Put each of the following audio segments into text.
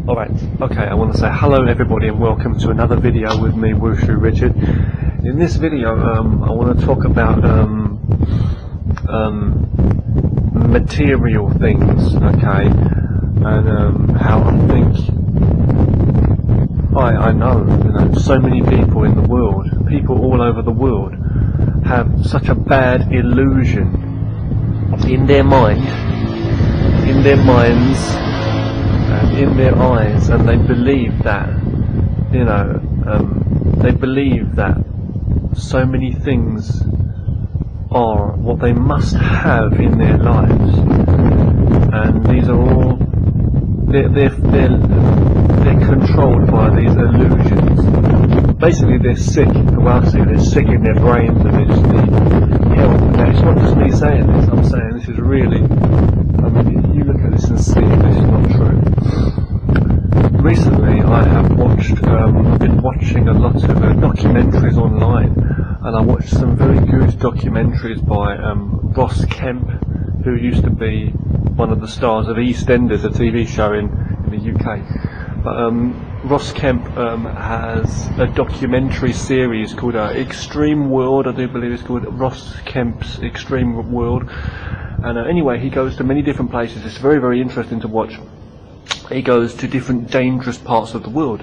Alright, okay, I want to say hello everybody and welcome to another video with me, Wushu Richard. In this video, I want to talk about material things, okay, and how I think, I know, so many people in the world, people all over the world, have such a bad illusion in their mind, in their minds, and in their eyes, and they believe that, they believe that so many things are what they must have in their lives, and these are all they're controlled by these illusions. Basically, they're sick. The way I see it, they're sick in their brains, and they just need help. Now, it's not just me saying this. I'm saying this is really. I mean, you look at this and see this is not true. Recently, I have been watching a lot of documentaries online, and I watched some very good documentaries by Ross Kemp, who used to be one of the stars of EastEnders, a TV show in the UK. But Ross Kemp has a documentary series called Extreme World, I do believe it's called Ross Kemp's Extreme World. And anyway, he goes to many different places. It's very, very interesting to watch. He goes to different dangerous parts of the world.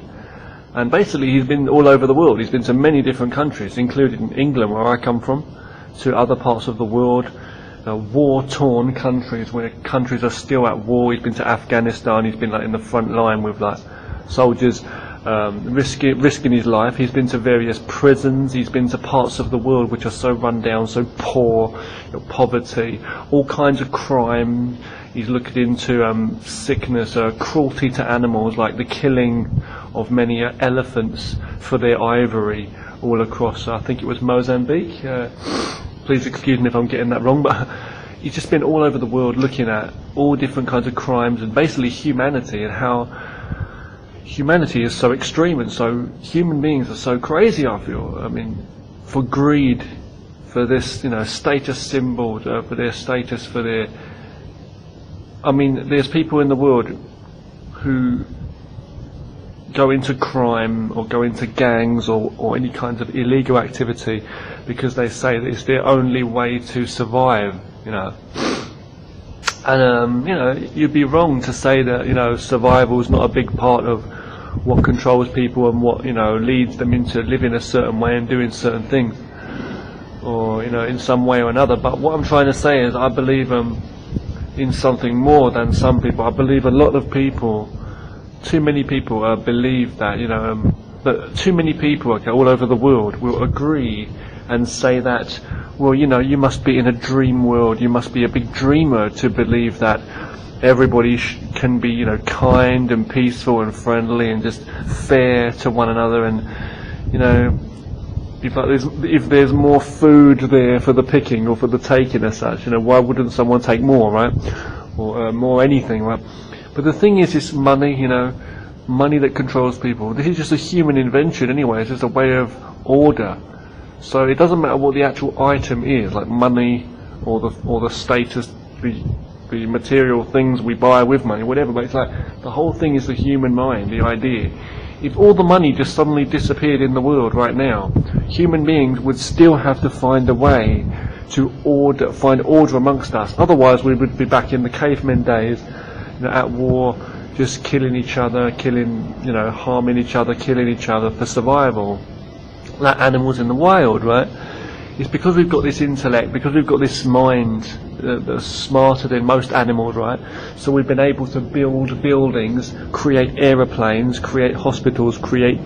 And basically he's been all over the world. He's been to many different countries, including England, where I come from, to other parts of the world, war-torn countries where countries are still at war. He's been to Afghanistan. He's been in the front line with soldiers risking his life. He's been to various prisons. He's been to parts of the world which are so run down, so poor, poverty, all kinds of crime. He's looked into sickness, cruelty to animals, like the killing of many elephants for their ivory all across, I think it was Mozambique. Please excuse me if I'm getting that wrong, but he's just been all over the world looking at all different kinds of crimes and basically humanity, and how humanity is so extreme and so human beings are so crazy, I feel. I mean, for greed, for this, status symbol, for their status, for their... I mean, there's people in the world who go into crime or go into gangs or any kinds of illegal activity because they say that it's their only way to survive, And, you'd be wrong to say that, survival is not a big part of what controls people and what, leads them into living a certain way and doing certain things, or, in some way or another. But what I'm trying to say is I believe in something more than some people. I believe a lot of people, too many people believe that, that too many people all over the world will agree and say that, well, you must be in a dream world, you must be a big dreamer to believe that everybody can be, kind and peaceful and friendly and just fair to one another, and, if there's more food there for the picking or for the taking as such, why wouldn't someone take more, right? Or more anything, right? But the thing is, it's money, money that controls people. This is just a human invention anyway. It's just a way of order. So it doesn't matter what the actual item is, like money or the status, the material things we buy with money, whatever. But it's like the whole thing is the human mind, the idea. If all the money just suddenly disappeared in the world right now, human beings would still have to find a way to find order amongst us. Otherwise, we would be back in the cavemen days, at war, just killing each other, harming each other, killing each other for survival, like animals in the wild, right? It's because we've got this intellect, because we've got this mind that's smarter than most animals, right? So we've been able to build buildings, create aeroplanes, create hospitals, create,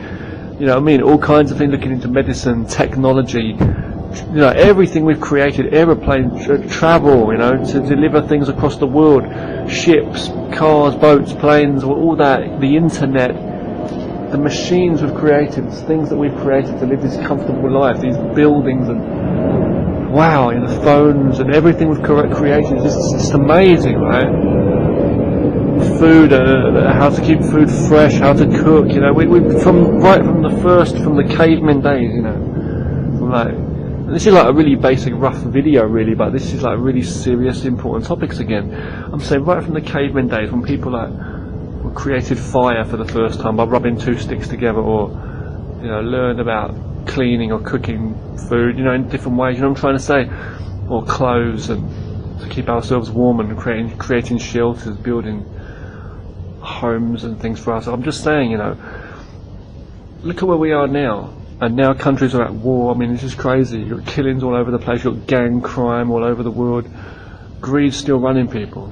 all kinds of things, looking into medicine, technology, everything we've created, aeroplanes, travel, to deliver things across the world, ships, cars, boats, planes, all that, the internet, the machines we've created, things that we've created to live this comfortable life, these buildings, and wow, the phones and everything we've created is just amazing, right? Food, how to keep food fresh, how to cook, we from the cavemen days, this is like a really basic, rough video, really, but this is like really serious, important topics again. I'm saying right from the cavemen days, when people or created fire for the first time by rubbing two sticks together, or learned about cleaning or cooking food, in different ways. You know what I'm trying to say? Or clothes, and to keep ourselves warm, and creating shelters, building homes and things for us. I'm just saying, look at where we are now. And now countries are at war. I mean, this is crazy. You've got killings all over the place. You've got gang crime all over the world. Greed's still running people,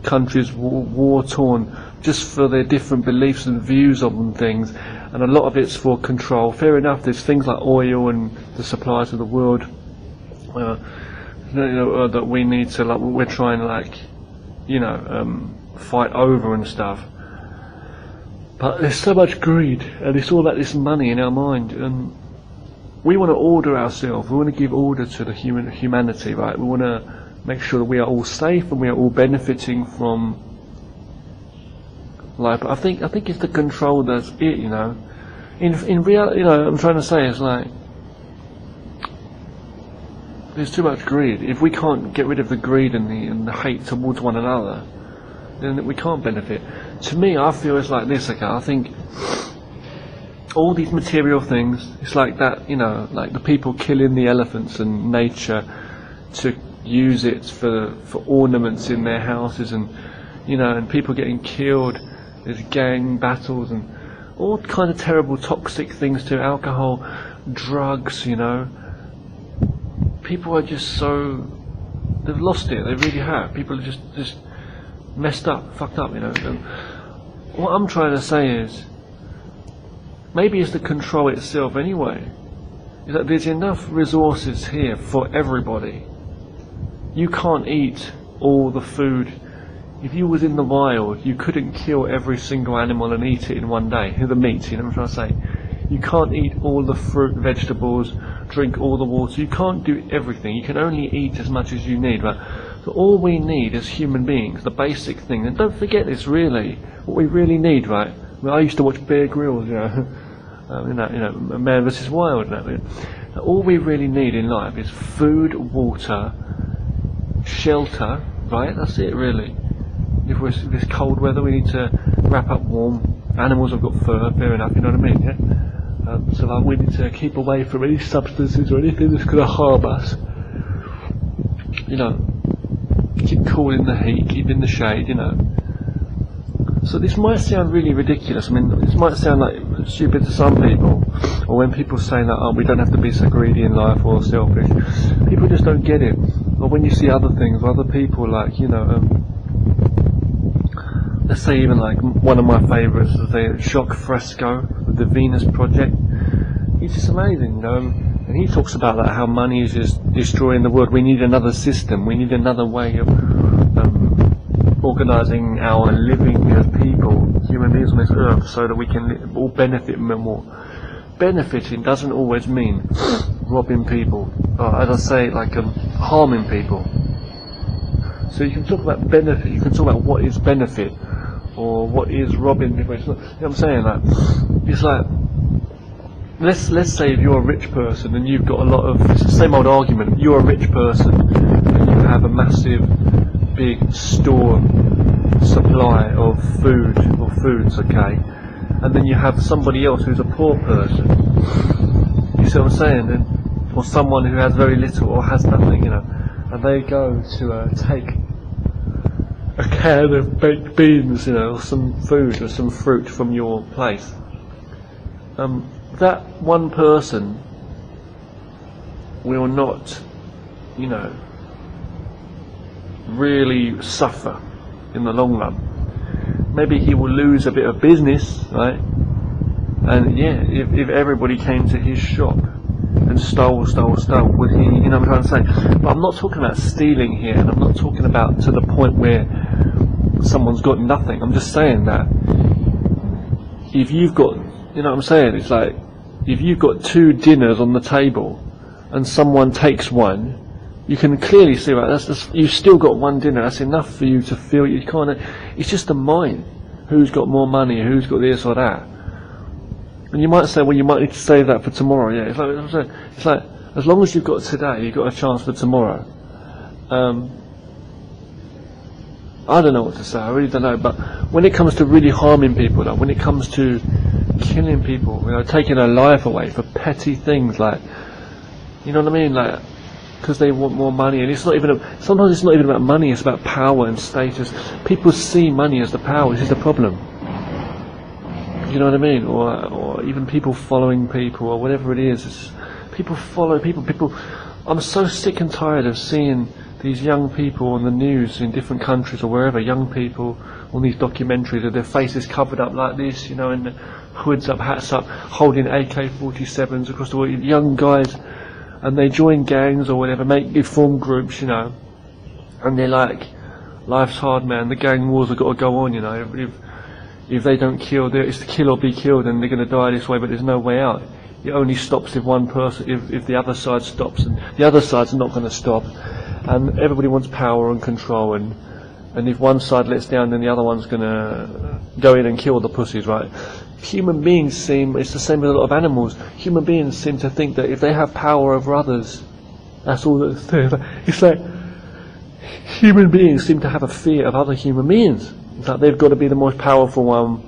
Countries war-torn just for their different beliefs and views on things. And a lot of it's for control. Fair enough, there's things like oil and the supplies of the world that we need to, we're trying to, fight over and stuff. But there's so much greed, and it's all about this money in our mind, and we want to order ourselves. We want to give order to the humanity, right? We want to make sure that we are all safe and we are all benefiting from life. But I think it's the control that's it, In reality, I'm trying to say, it's like there's too much greed. If we can't get rid of the greed and the hate towards one another, then we can't benefit. To me, I feel it's like this, okay? I think all these material things, it's like that, like the people killing the elephants and nature to use it for ornaments in their houses, and and people getting killed. There's gang battles and all kind of terrible toxic things too, alcohol, drugs, People are just they've lost it, they really have. People are just messed up, fucked up, What I'm trying to say is, maybe it's the control itself anyway. Is that there's enough resources here for everybody. You can't eat all the food. If you was in the wild, you couldn't kill every single animal and eat it in one day. The meat, what I'm trying to say. You can't eat all the fruit, vegetables, drink all the water. You can't do everything. You can only eat as much as you need, right? So all we need as human beings, the basic thing, and don't forget this really, what we really need, right? I used to watch Bear Grylls, Man vs Wild, all we really need in life is food, water, shelter, right? That's it really. If we're this cold weather, we need to wrap up warm. Animals have got fur, fair enough, you know what I mean, yeah? So we need to keep away from any substances or anything that's going to harm us. Keep cool in the heat, keep in the shade, So this might sound really ridiculous. I mean, this might sound like stupid to some people, or when people say that, we don't have to be so greedy in life or selfish. People just don't get it. Or when you see other things, other people like, let's say even like one of my favourites is the Jacques Fresco, the Venus Project. He's just amazing, and he talks about that, how money is just destroying the world. We need another system. We need another way of organising our living as people, human beings on this earth, so that we can all benefit more. Benefiting doesn't always mean robbing people, or as I say, harming people. So you can talk about benefit, you can talk about what is benefit, or what is robbing people. You know what I'm saying? It's like, let's say if you're a rich person and you've got a lot of, it's the same old argument, you're a rich person and you have a massive big supply of food or foods, okay, and then you have somebody else who's a poor person, you see what I'm saying, or someone who has very little or has nothing, and they go to take a can of baked beans, or some food or some fruit from your place. That one person will not, really suffer in the long run. Maybe he will lose a bit of business, right? And yeah, if everybody came to his shop and stole, would he, what I'm trying to say? But I'm not talking about stealing here, and I'm not talking about to the point where someone's got nothing. I'm just saying that if you've got, what I'm saying, it's like, if you've got 2 dinners on the table and someone takes one, you can clearly see, right, you've still got 1 dinner, that's enough for you to feel you can't, it's just the mind, who's got more money, who's got this or that. And you might say, well, you might need to save that for tomorrow, yeah, it's like as long as you've got today, you've got a chance for tomorrow. I don't know what to say, I really don't know, but when it comes to really harming people, like when it comes to killing people, taking their life away for petty things, like, you know what I mean, like, because they want more money, and sometimes it's not even about money, it's about power and status. People see money as the power. This is the problem. You know what I mean? Or even people following people, or whatever it is. People follow people. I'm so sick and tired of seeing these young people on the news in different countries or wherever, young people on these documentaries with their faces covered up like this, and the hoods up, hats up, holding AK-47s across the world, young guys, and they join gangs or whatever, form groups, and they're like, life's hard, man, the gang wars have got to go on, if they don't kill, it's to kill or be killed, and they're going to die this way, but there's no way out. It only stops if one person, if the other side stops, and the other side's not going to stop, and everybody wants power and control, and if one side lets down, then the other one's going to go in and kill the pussies, right? Human beings it's the same with a lot of animals. Human beings seem to think that if they have power over others, that's all that's there. It's like human beings seem to have a fear of other human beings. It's like they've got to be the most powerful one.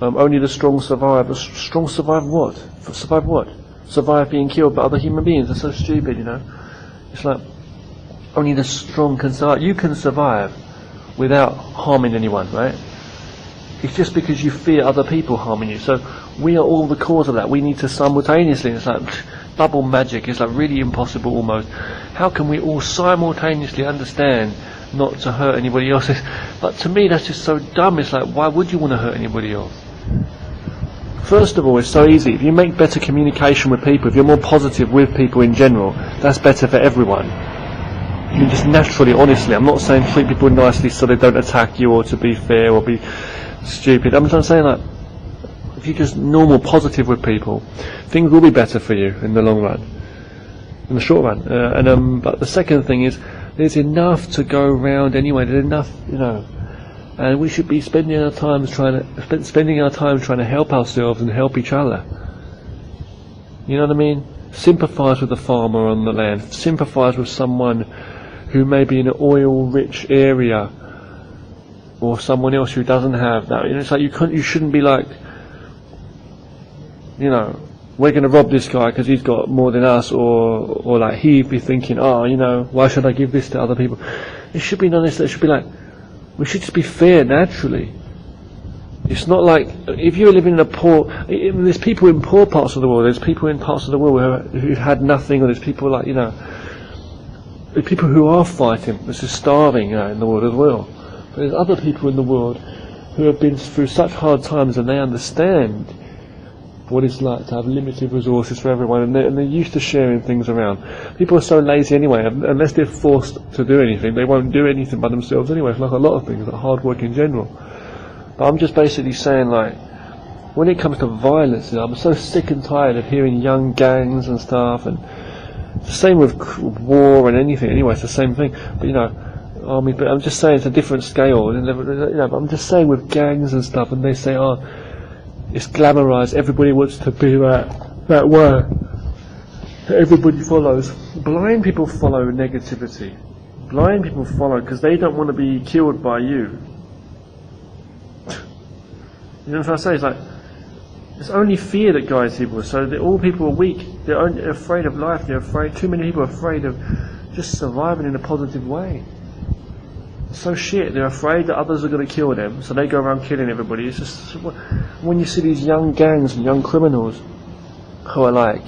Only the strong survive. The strong survive what? Survive what? Survive being killed by other human beings. That's so stupid, It's like only the strong can survive. You can survive without harming anyone, right? It's just because you fear other people harming you. So we are all the cause of that. We need to simultaneously, it's like double magic, it's like really impossible almost. How can we all simultaneously understand not to hurt anybody else? But to me that's just so dumb. It's like, why would you want to hurt anybody else? First of all, it's so easy. If you make better communication with people, if you're more positive with people in general, that's better for everyone. You just naturally, honestly, I'm not saying treat people nicely so they don't attack you or to be fair or be stupid. I'm saying that if you're just normal, positive with people, things will be better for you in the long run, in the short run. But the second thing is, there's enough to go around anyway. There's enough, and we should be spending our time trying to help ourselves and help each other. You know what I mean? Sympathise with the farmer on the land. Sympathise with someone who may be in an oil-rich area, or someone else who doesn't have that. It's like you shouldn't be like, we're going to rob this guy because he's got more than us, or like he'd be thinking, why should I give this to other people? It should be honest. It should be like, we should just be fair naturally. It's not like if you're living in there's people in poor parts of the world, there's people in parts of the world who've had nothing, or there's people like, there's people who are fighting, there's just starving in the world as well. But there's other people in the world who have been through such hard times, and they understand what it's like to have limited resources for everyone, and they're used to sharing things around. People are so lazy anyway, unless they're forced to do anything, they won't do anything by themselves anyway. It's like a lot of things, like hard work in general. But I'm just basically saying, like, when it comes to violence, I'm so sick and tired of hearing young gangs and stuff, and it's the same with war and anything anyway, it's the same thing. But but I'm just saying it's a different scale, but I'm just saying with gangs and stuff, and they say, it's glamorized, everybody wants to be that way, everybody follows. Blind people follow negativity. Blind people follow because they don't want to be killed by you. You know what I say? It's like, it's only fear that guides people. So all people are weak. They're only afraid of life. Too many people are afraid of just surviving in a positive way. So shit, they're afraid that others are going to kill them, so they go around killing everybody. It's just, when you see these young gangs and young criminals who are like,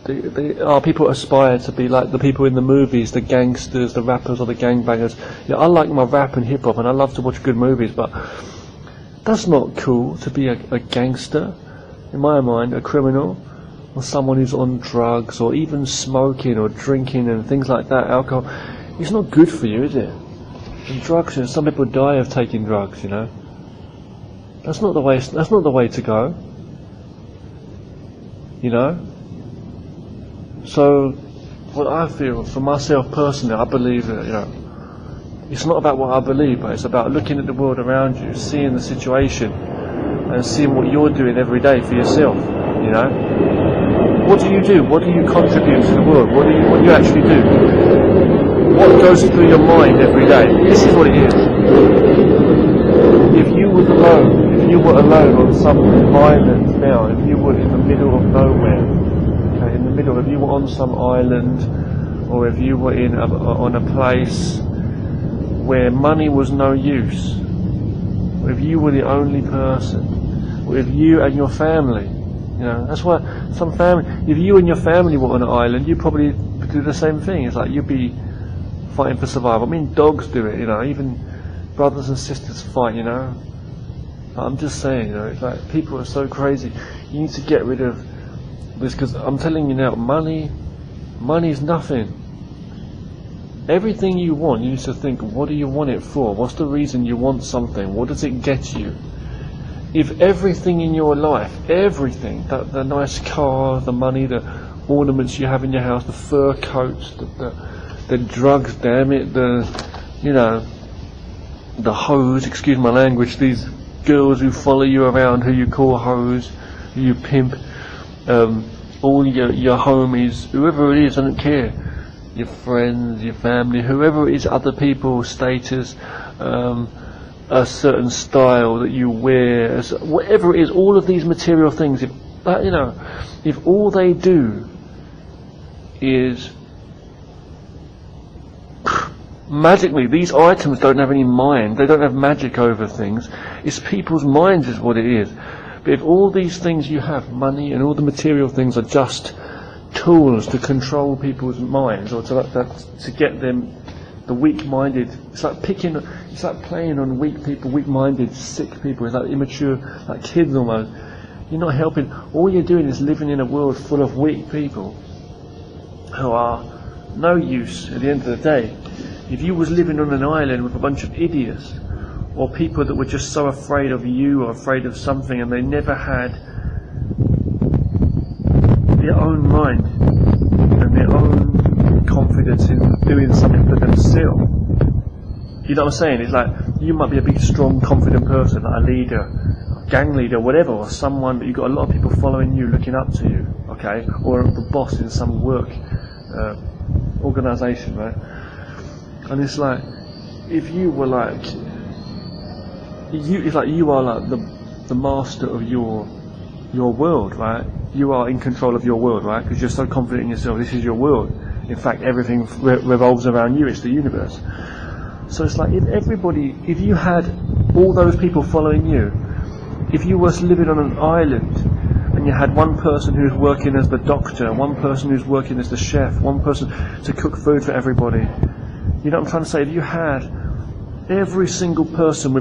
people aspire to be like the people in the movies, the gangsters, the rappers, or the gangbangers. I like my rap and hip hop, and I love to watch good movies, but that's not cool to be a gangster. In my mind, a criminal, or someone who's on drugs, or even smoking or drinking and things like that, alcohol. It's not good for you, is it? And drugs, some people die of taking drugs, That's not the way. That's not the way to go. So, what I feel for myself personally, I believe that it's not about what I believe, but it's about looking at the world around you, seeing the situation, and seeing what you're doing every day for yourself. What do you do? What do you contribute to the world? What do you actually do? what goes through your mind every day. This is what it is. If you was alone, if you were alone on some island now, if you were in the middle of nowhere, okay, in the middle, if you were on some island, or if you were on a place where money was no use, or if you were the only person, or if you and your family, that's why some family, if you and your family were on an island, you'd probably do the same thing. It's like you'd be fighting for survival. I mean, dogs do it, even brothers and sisters fight, I'm just saying, it's like people are so crazy. You need to get rid of this, because I'm telling you now, money is nothing. Everything you want, you need to think, what do you want it for? What's the reason you want something? What does it get you? If everything in your life, everything, the nice car, the money, the ornaments you have in your house, the fur coats, the drugs, damn it, the hoes, excuse my language, these girls who follow you around, who you call hoes, who you pimp, all your homies, whoever it is, I don't care, your friends, your family, whoever it is, other people, status, a certain style that you wear, whatever it is, all of these material things, if all they do is magically, these items don't have any mind, they don't have magic over things, it's people's minds is what it is. But if all these things you have, money and all the material things, are just tools to control people's minds, or to get them, the weak-minded, it's like playing on weak people, weak-minded, sick people, it's like immature, like kids almost. You're not helping. All you're doing is living in a world full of weak people who are no use at the end of the day. If you was living on an island with a bunch of idiots, or people that were just so afraid of you or afraid of something, and they never had their own mind and their own confidence in doing something for themselves. You know what I'm saying? It's like, you might be a big, strong, confident person, like a leader, a gang leader, whatever, or someone, but you've got a lot of people following you, looking up to you, okay? Or the boss in some work organisation, right? And it's like, if you were like, it's like you are like the master of your world, right? You are in control of your world, right? Because you're so confident in yourself. This is your world. In fact, everything revolves around you. It's the universe. So it's like, if you had all those people following you, if you was living on an island and you had one person who's working as the doctor, one person who's working as the chef, one person to cook food for everybody, you know what I'm trying to say? If you had every single person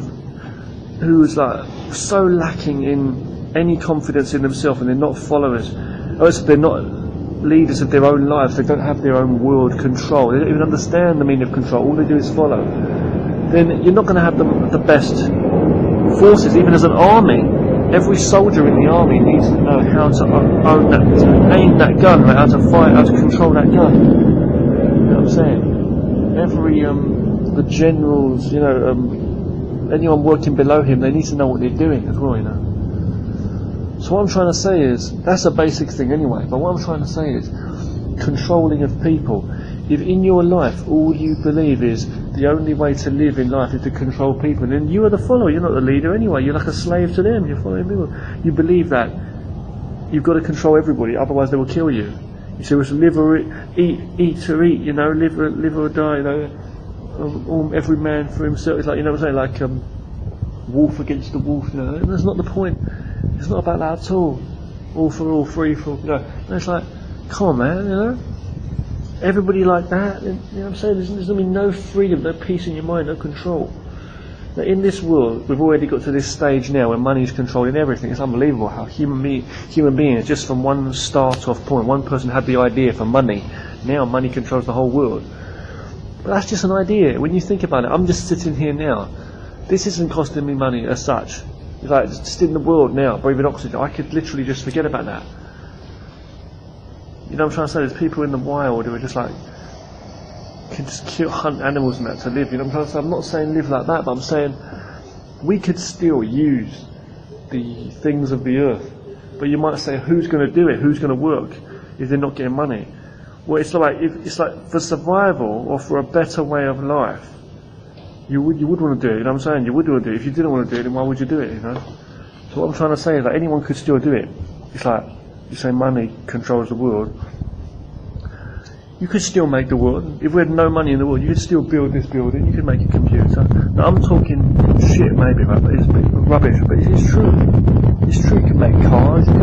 who's like so lacking in any confidence in themselves, and they're not followers, or they're not leaders of their own lives, they don't have their own world control, they don't even understand the meaning of control, all they do is follow, then you're not going to have the best forces. Even as an army, every soldier in the army needs to know how to own that, to aim that gun, right? How to fight, how to control that gun. You know what I'm saying? Every the generals, anyone working below him, they need to know what they're doing as well, So what I'm trying to say is, that's a basic thing anyway, but what I'm trying to say is, controlling of people. If in your life all you believe is the only way to live in life is to control people, then you are the follower, you're not the leader anyway, you're like a slave to them, you're following people. You believe that you've got to control everybody, otherwise they will kill you. You say, well, live or eat or eat, live or die, every man for himself. It's like, what I'm saying, like wolf against the wolf, That's not the point. It's not about that at all. All for all, free for, And it's like, come on, man, Everybody like that, you know what I'm saying? There's going to be no freedom, no peace in your mind, no control. Now, in this world, we've already got to this stage now where money is controlling everything. It's unbelievable how human beings, just from one start-off point, one person had the idea for money. Now money controls the whole world. But that's just an idea. When you think about it, I'm just sitting here now. This isn't costing me money as such. It's like, just in the world now, breathing oxygen, I could literally just forget about that. You know what I'm trying to say? There's people in the wild who are just like, can just hunt animals and that to live. You know what I'm trying to say? I'm not saying live like that, but I'm saying we could still use the things of the earth. But you might say, who's going to do it? Who's going to work if they're not getting money? Well, it's like for survival or for a better way of life, you would want to do it. You know what I'm saying? You would want to do it. If you didn't want to do it, then why would you do it? You know. So what I'm trying to say is that anyone could still do it. It's like you say money controls the world. You could still make the world. If we had no money in the world, you could still build this building. You could make a computer. Now I'm talking shit maybe, but it's rubbish. But it's true. It's true. You can make cars. You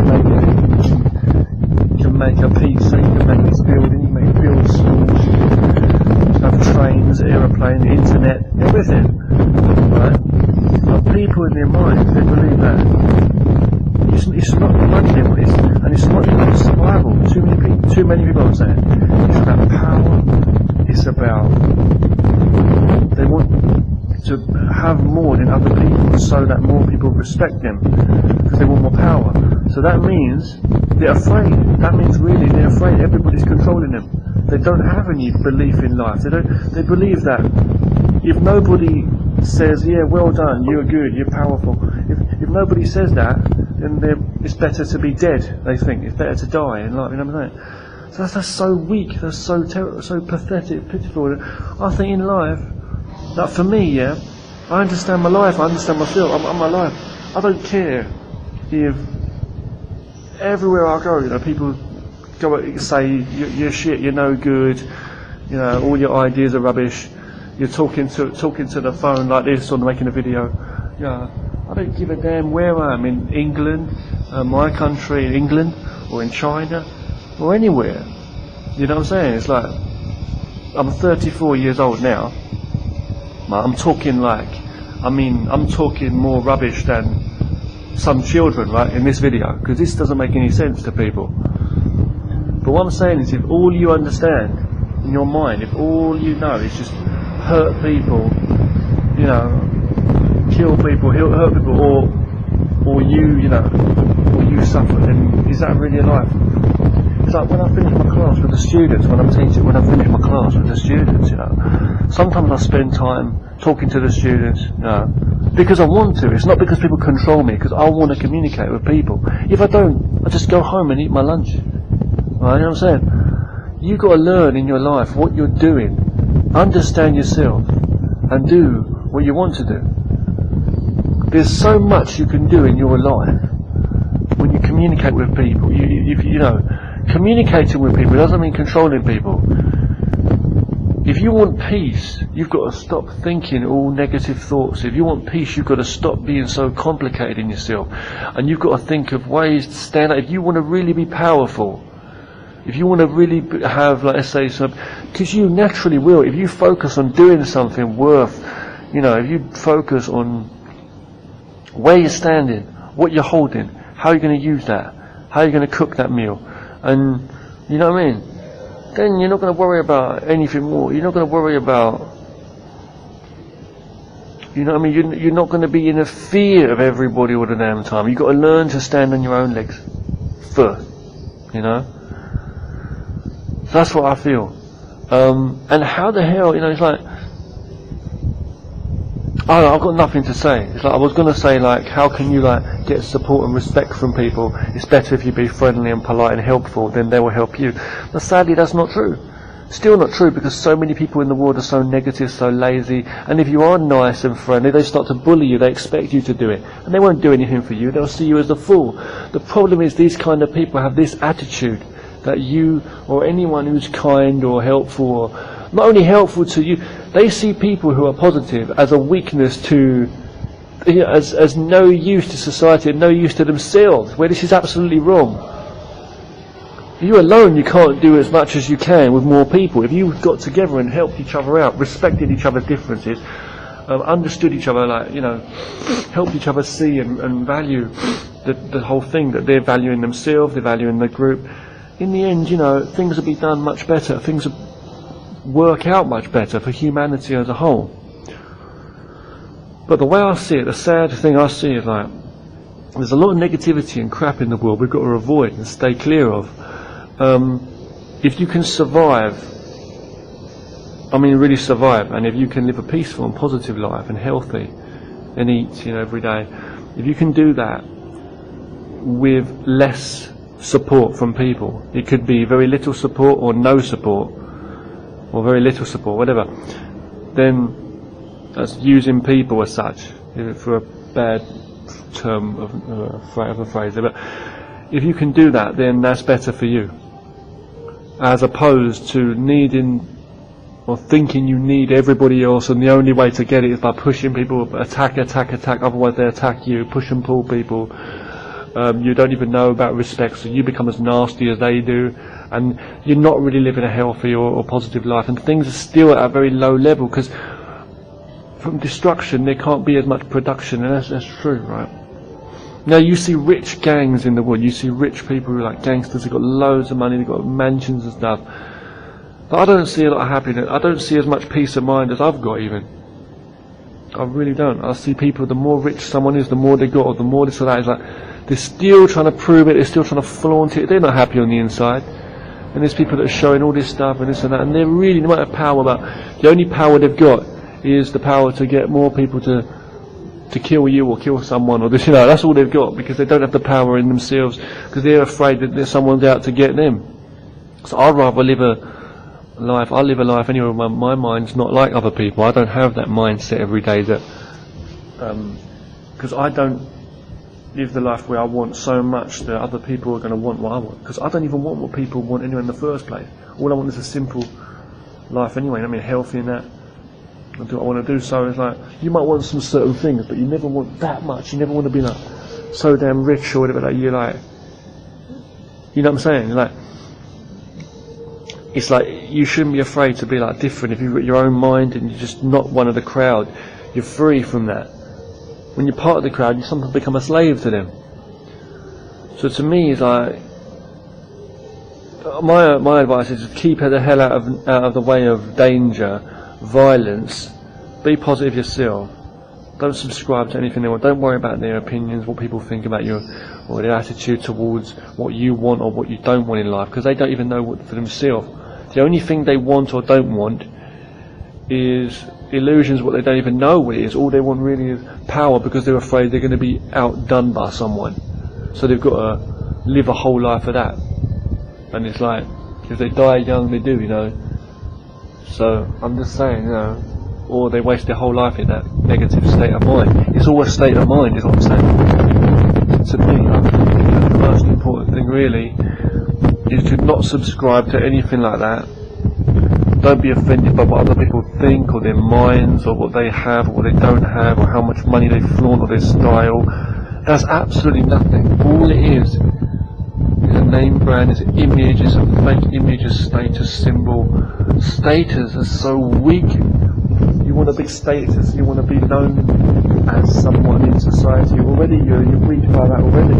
can make a pizza. You can make this building. You can build schools. You can have trains, aeroplanes, internet, everything. Right? But people in their mind, they believe that it's not money, and it's not about survival. Too many people are saying it's about power. It's about they want to have more than other people, so that more people respect them because they want more power. So that means they're afraid. That means really they're afraid. Everybody's controlling them. They don't have any belief in life. They believe that if nobody says, yeah, well done, you're good, you're powerful. If nobody says that, then it's better to be dead. They think it's better to die in life. You know what I'm saying? So that's so weak. That's so so pathetic, pitiful. I think in life, like for me, yeah, I understand my life. I understand myself. I'm my life. I don't care if everywhere I go, you know, people go say you're shit, you're no good, you know, all your ideas are rubbish. You're talking to the phone like this or making a video. Yeah, I don't give a damn where I am in England, my country, in England, or in China, or anywhere. You know what I'm saying? It's like I'm 34 years old now. I'm talking I'm talking more rubbish than some children, right, in this video, because this doesn't make any sense to people. But what I'm saying is, if all you understand in your mind, if all you know is just hurt people, you know, kill people, hurt people, or you suffer, then is that really a life? It's like when I finish my class with the students, when I finish my class with the students, you know, sometimes I spend time talking to the students, you know, because I want to. It's not because people control me, because I want to communicate with people. If I don't, I just go home and eat my lunch. Right, you know what I'm saying? You've got to learn in your life what you're doing. Understand yourself and do what you want to do. There's so much you can do in your life when you communicate with people. You know, communicating with people doesn't mean controlling people. If you want peace, you've got to stop thinking all negative thoughts. If you want peace, you've got to stop being so complicated in yourself, and you've got to think of ways to stand out. If you want to really be powerful, if you want to really have, like I say, because you naturally will, if you focus on doing something worth, you know, if you focus on where you're standing, what you're holding, how you're going to use that, how you're going to cook that meal, and, you know what I mean, then you're not going to worry about anything more. You're not going to worry about, you know what I mean, you're not going to be in a fear of everybody all the damn time. You've got to learn to stand on your own legs first, you know. That's what I feel. And how the hell, you know, it's like, I've got nothing to say. It's like I was going to say, like, how can you, like, get support and respect from people? It's better if you be friendly and polite and helpful, then they will help you. But sadly, that's not true. Still not true, because so many people in the world are so negative, so lazy. And if you are nice and friendly, they start to bully you. They expect you to do it, and they won't do anything for you. They'll see you as a fool. The problem is these kind of people have this attitude that you or anyone who's kind or helpful, or not only helpful to you, they see people who are positive as a weakness to, you know, as no use to society and no use to themselves, where this is absolutely wrong. If you're alone, you can't do as much as you can with more people. If you got together and helped each other out, respected each other's differences, understood each other, like, you know, helped each other see and value the whole thing, that they're valuing themselves, they're valuing the group, in the end, you know, things will be done much better. Things will work out much better for humanity as a whole. But the way I see it, the sad thing I see is, like, there's a lot of negativity and crap in the world we've got to avoid and stay clear of. If you can survive, I mean really survive, and if you can live a peaceful and positive life and healthy and eat, you know, every day, if you can do that with less support from people. It could be very little support or no support, or very little support, whatever. Then that's using people as such, for a bad term of a phrase. But if you can do that, then that's better for you, as opposed to needing or thinking you need everybody else, and the only way to get it is by pushing people, attack, otherwise they attack you, push and pull people. You don't even know about respect, so you become as nasty as they do, and you're not really living a healthy or positive life, and things are still at a very low level, because from destruction there can't be as much production, and that's true, right? Now you see rich gangs in the world, you see rich people who are like gangsters, they've got loads of money, they've got mansions and stuff, but I don't see a lot of happiness, I don't see as much peace of mind as I've got even. I really don't. I see people, the more rich someone is, the more they got, or the more this or that, is like, they're still trying to prove it, they're still trying to flaunt it, they're not happy on the inside. And there's people that are showing all this stuff and this and that, and they're really, they might have power, but the only power they've got is the power to get more people to kill you or kill someone, or this, you know, that's all they've got, because they don't have the power in themselves, because they're afraid that someone's out to get them. So I'd rather live a life anyway where my mind's not like other people. I don't have that mindset every day that, because I don't live the life where I want so much that other people are going to want what I want, because I don't even want what people want anyway in the first place. All I want is a simple life anyway, I mean, healthy and that, and do what I want to do. So it's like, you might want some certain things, but you never want that much, you never want to be like so damn rich or whatever, that you're like, you know what I'm saying, like, it's like, you shouldn't be afraid to be like different. If you've got your own mind and you're just not one of the crowd, you're free from that. When you're part of the crowd, you sometimes become a slave to them. So to me, it's like, my advice is to keep the hell out of the way of danger, violence. Be positive yourself. Don't subscribe to anything they want. Don't worry about their opinions, what people think about you, or their attitude towards what you want or what you don't want in life, because they don't even know what for themselves. The only thing they want or don't want is illusions, what they don't even know what it is. All they want really is power, because they're afraid they're going to be outdone by someone. So they've got to live a whole life of that. And it's like, if they die young, they do, you know. So I'm just saying, you know, or they waste their whole life in that negative state of mind. It's all a state of mind, is what I'm saying. To me, I think the most important thing really is to not subscribe to anything like that. Don't be offended by what other people think, or their minds, or what they have, or what they don't have, or how much money they flaunt, or their style. That's absolutely nothing. All it is a name brand, is an image, it's a fake image, a status symbol. Status is so weak. You want a big status, you want to be known as someone in society. Already you're weak by that already.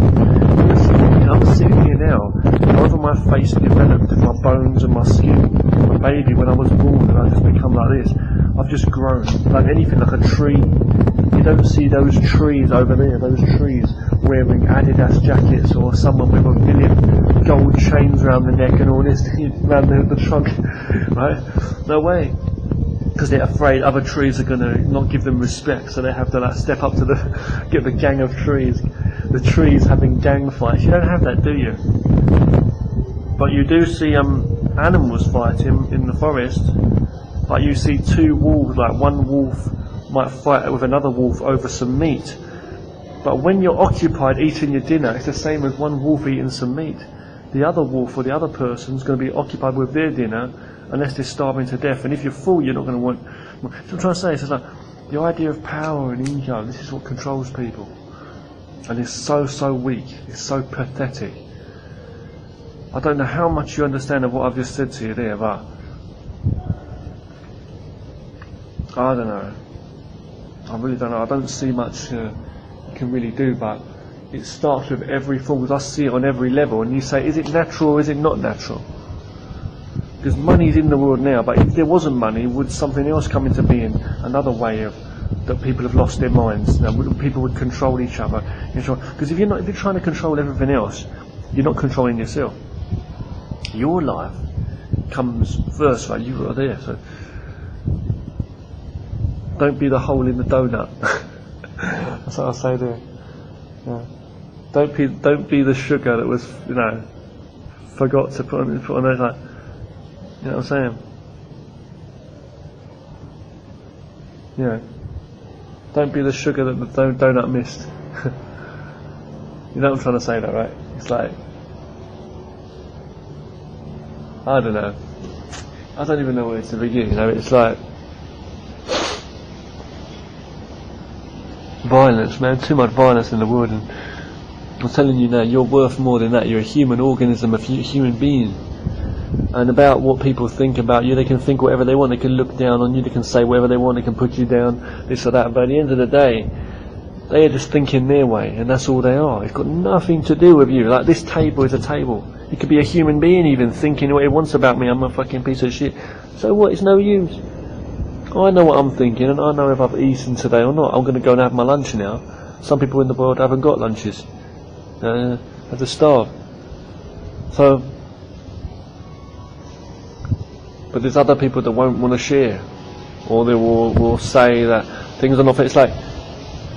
I'm sitting here now, however my face developed, my bones and my skin, a baby when I was born, and I just become like this. I've just grown, like anything, like a tree. You don't see those trees over there, those trees wearing Adidas jackets, or someone with a million gold chains around the neck and all this around the trunk, right? No way. Because they're afraid other trees are going to not give them respect, so they have to like step up to get the gang of trees. The trees having gang fights. You don't have that, do you? But you do see animals fighting in the forest. Like you see two wolves, like one wolf might fight with another wolf over some meat. But when you're occupied eating your dinner, it's the same as one wolf eating some meat. The other wolf or the other person's going to be occupied with their dinner, unless they're starving to death. And if you're full, you're not going to want. So I'm trying to say, it's like the idea of power and ego. This is what controls people, and it's so weak. It's so pathetic. I don't know how much you understand of what I've just said to you there, but I don't know. I really don't know. I don't see much you can really do, but it starts with every form. I see it on every level, and you say, is it natural or is it not natural? Because money's in the world now, but if there wasn't money, would something else come into being? Another way of that people have lost their minds. Now, people would control each other. Because if you're trying to control everything else, you're not controlling yourself. Your life comes first, right? You are there, so don't be the hole in the donut. That's what I say there. Yeah. Don't be the sugar that was, forgot to put on there. Like, you know what I'm saying? Yeah. Don't be the sugar that the donut missed. You know what I'm trying to say, though, right? It's like, I don't know. I don't even know where to begin. It's like violence, man. Too much violence in the world, and I'm telling you now, you're worth more than that. You're a human organism, a human being. And about what people think about you, they can think whatever they want. They can look down on you. They can say whatever they want. They can put you down, this or that. But at the end of the day, they are just thinking their way, and that's all they are. It's got nothing to do with you. Like, this table is a table. It could be a human being even thinking what it wants about me. I'm a fucking piece of shit. So what? It's no use. I know what I'm thinking, and I know if I've eaten today or not. I'm going to go and have my lunch now. Some people in the world haven't got lunches. Have to starve. So, but there's other people that won't want to share, or they will say that things are not fair. It's like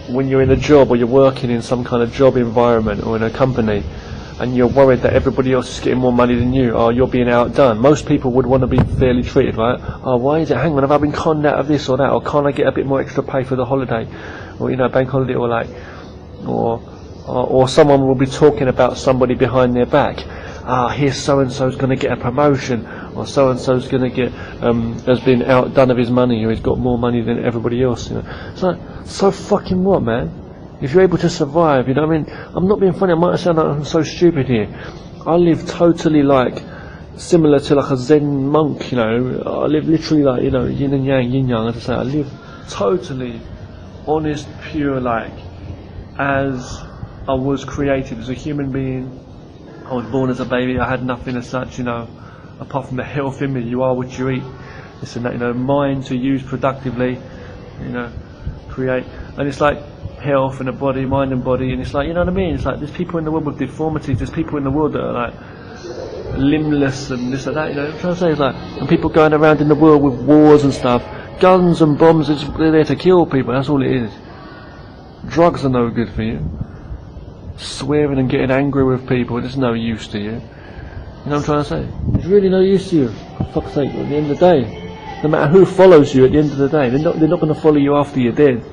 when you're in a job, or you're working in some kind of job environment, or in a company, and you're worried that everybody else is getting more money than you, or you're being outdone. Most people would want to be fairly treated, right? Oh, why is it, hang on, have I been conned out of this or that, or can't I get a bit more extra pay for the holiday, or bank holiday, or like, or someone will be talking about somebody behind their back. Here's so-and-so's going to get a promotion, or so-and-so's going to get, has been outdone of his money, or he's got more money than everybody else, It's like, so fucking what, man? If you're able to survive, you know what I mean? I'm not being funny, I might sound like I'm so stupid here. I live totally like, similar to like a Zen monk, I live literally like, yin and yang, yin yang, as I say. I live totally honest, pure, like, as I was created as a human being. I was born as a baby, I had nothing as such, apart from the health in me. You are what you eat. This and that, mind to use productively, create. And it's like health and a body, mind and body, and it's like, you know what I mean? It's like there's people in the world with deformities, there's people in the world that are like limbless and this and that, what I'm trying to say is like, and people going around in the world with wars and stuff, guns and bombs, they're there to kill people, that's all it is. Drugs are no good for you. Swearing and getting angry with people, it's no use to you. You know what I'm trying to say? It's really no use to you. For fuck's sake, at the end of the day, no matter who follows you at the end of the day, they're not going to follow you after you're dead.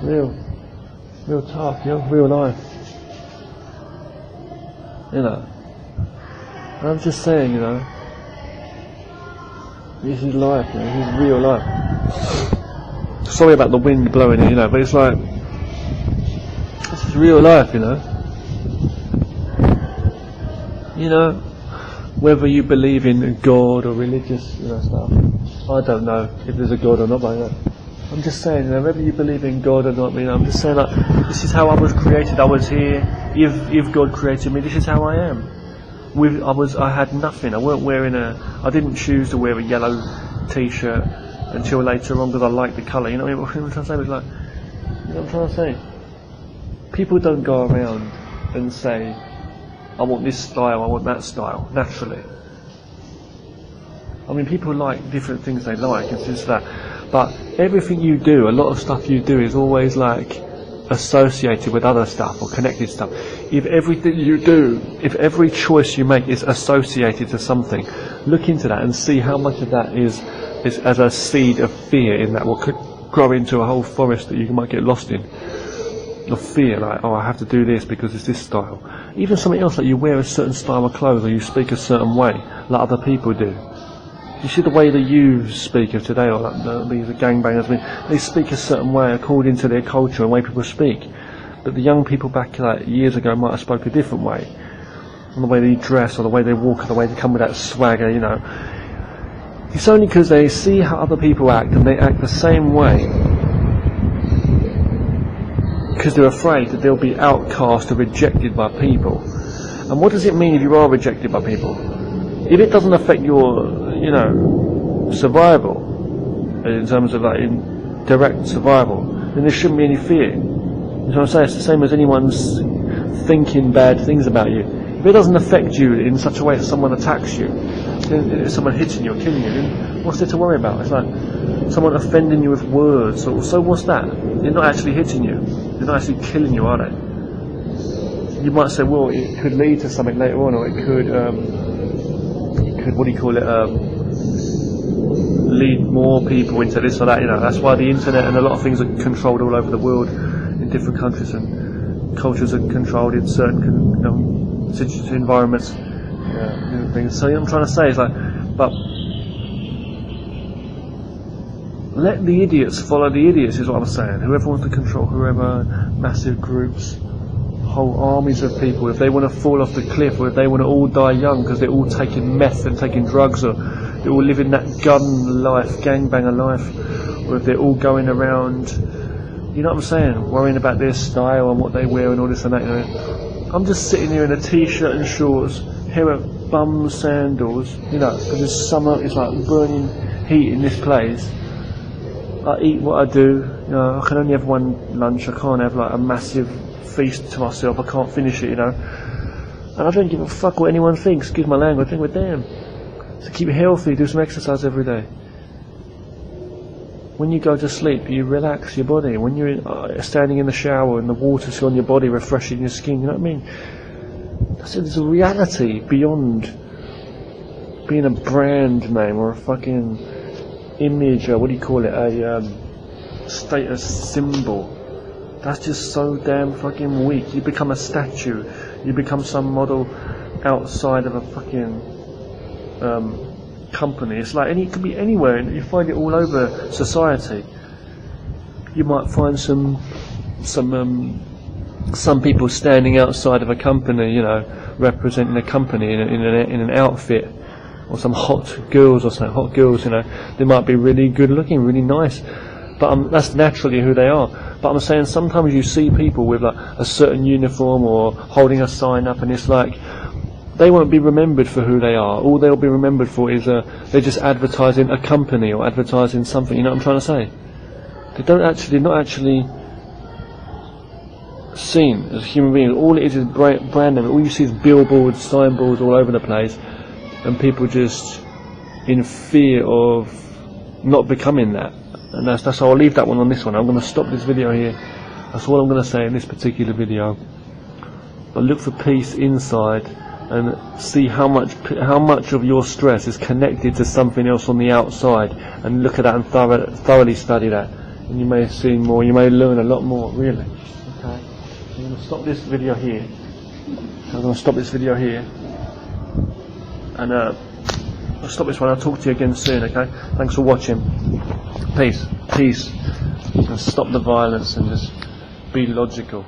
Real tough, real life. I'm just saying, this is life, this is real life. Sorry about the wind blowing it, but it's like, this is real life, whether you believe in God or religious, stuff. I don't know if there's a God or not, but I'm just saying, whether you believe in God or not, I'm just saying, like, this is how I was created. I was here. If God created me, this is how I am. I had nothing. I didn't choose to wear a yellow T-shirt until later on because I liked the colour. You know what I'm trying to say? It's like, what I'm trying to say. People don't go around and say, I want this style, I want that style, naturally. I mean, people like different things they like, it's just that. But everything you do, a lot of stuff you do is always like associated with other stuff or connected stuff. If everything you do, if every choice you make is associated to something, look into that and see how much of that is as a seed of fear in that what could grow into a whole forest that you might get lost in. Of fear, like, I have to do this because it's this style. Even something else, like you wear a certain style of clothes or you speak a certain way, like other people do. You see the way the youths speak of today, or like these gangbangers, they speak a certain way according to their culture and the way people speak. But the young people back like years ago might have spoke a different way. And the way they dress, or the way they walk, or the way they come with that swagger, It's only because they see how other people act and they act the same way, because they're afraid that they'll be outcast or rejected by people. And what does it mean if you are rejected by people? If it doesn't affect your, survival, in terms of like in direct survival, then there shouldn't be any fear. You know what I'm saying? It's the same as anyone's thinking bad things about you. If it doesn't affect you in such a way that someone attacks you, then someone hitting you or killing you, then what's there to worry about? It's like someone offending you with words, so what's that? They're not actually hitting you. They're not actually killing you, are they? you might say, well, it could lead to something later on, or it could what do you call it, lead more people into this or that, you know. That's why the internet and a lot of things are controlled all over the world in different countries, and cultures are controlled in certain environments, things. So what I'm trying to say is like, but let the idiots follow the idiots is what I'm saying. Whoever wants to control, whoever, massive groups, whole armies of people, if they want to fall off the cliff, or if they want to all die young because they're all taking meth and taking drugs, or they're all living that gun life, gangbanger life, or if they're all going around, you know what I'm saying, worrying about their style and what they wear and all this and that, you know. I'm just sitting here in a t-shirt and shorts, here at bum sandals, you know, because it's summer, it's like burning heat in this place. I eat what I do, you know. I can only have one lunch, I can't have like a massive feast to myself, I can't finish it, you know. And I don't give a fuck what anyone thinks, excuse my language, I think we're damn. So keep healthy, do some exercise every day. When you go to sleep, you relax your body. When you're standing in the shower and the water's on your body, refreshing your skin, you know what I mean? There's a reality beyond being a brand name or a fucking image, or what do you call it, a status symbol. That's just so damn fucking weak. You become a statue, you become some model outside of a fucking company. It's like it could be anywhere, and you find it all over society. You might find some people standing outside of a company, you know, representing a company in an outfit, or some hot girls, you know. They might be really good looking, really nice, but that's naturally who they are. But I'm saying sometimes you see people with like a certain uniform or holding a sign up, and it's like they won't be remembered for who they are. All they'll be remembered for is they're just advertising a company or advertising something. You know what I'm trying to say? They're not actually seen as human beings. All it is brand name. All you see is billboards, signboards all over the place, and people just in fear of not becoming that. And that's how I'll leave that one on this one. I'm going to stop this video here. That's all I'm going to say in this particular video. But look for peace inside, and see how much of your stress is connected to something else on the outside, and look at that and thoroughly study that, and you may see more, you may learn a lot more, really. Okay, I'm going to stop this video here. And I'll stop this one. I'll talk to you again soon, okay? Thanks for watching. Peace, and stop the violence and just be logical.